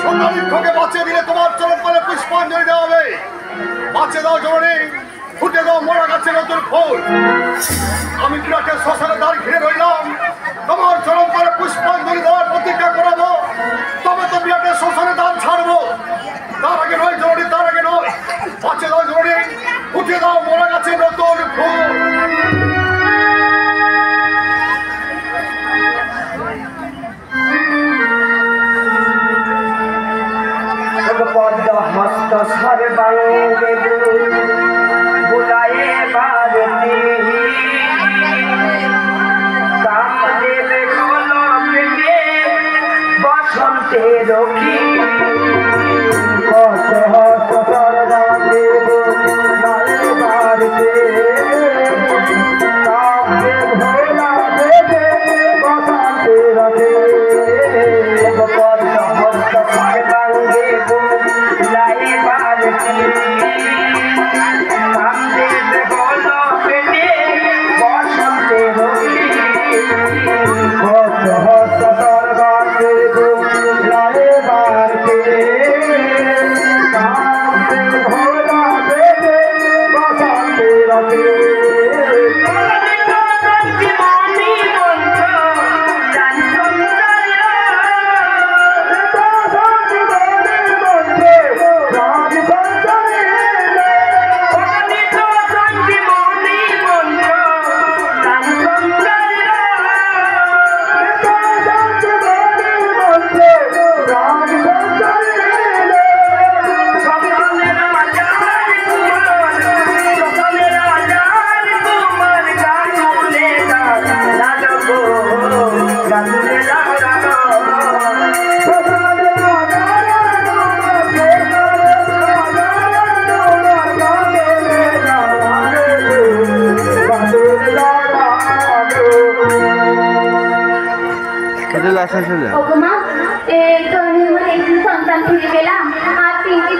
সন্তানিক্ষকে বাঁচিয়ে দিলে তোমার চরণ তলে পুষ্পাঞ্জলি দেওয়া হবে। বাঁচিয়ে দাও জননী, ফুটে দাও মরা গাছের নতুন ফুল। আমি বিরাটের শ্মশানে দ্বার ঘিরে রইলাম, তোমার চরণ তলে পুষ্পাঞ্জলি দেওয়ার প্রতিজ্ঞা করাবো। তবে তো বিরাটের শ্মশানে দ্বার ছাড়বো। তার আগে নয় জননী, তার আগে নয়। বাঁচিয়ে দাও জননী, ফুটে দাও মরা গাছের নতুন ফুল। হস্ত সর্বাঙ্গে বুলায়ে বারতি কামদেব কলমে বসন্তে রক্ষী হস্ত হস্ত সর্বাঙ্গে বুলায়ে বারতি কামদেব ভোলা দেবে বসন্তে রক্ষী হস্ত সর্বাঙ্গে বুলায়ে বারতি কামদেব কলমে বসন্তে রক্ষী হস্ত হস্ত সর্বাঙ্গে বুলায়ে বারতি কামদেব ভোলা দেবে বসন্তে রক্ষী ওগো মা, এই তো আমি আমার একটি সন্তান ফিরে পেলাম। আর 3টি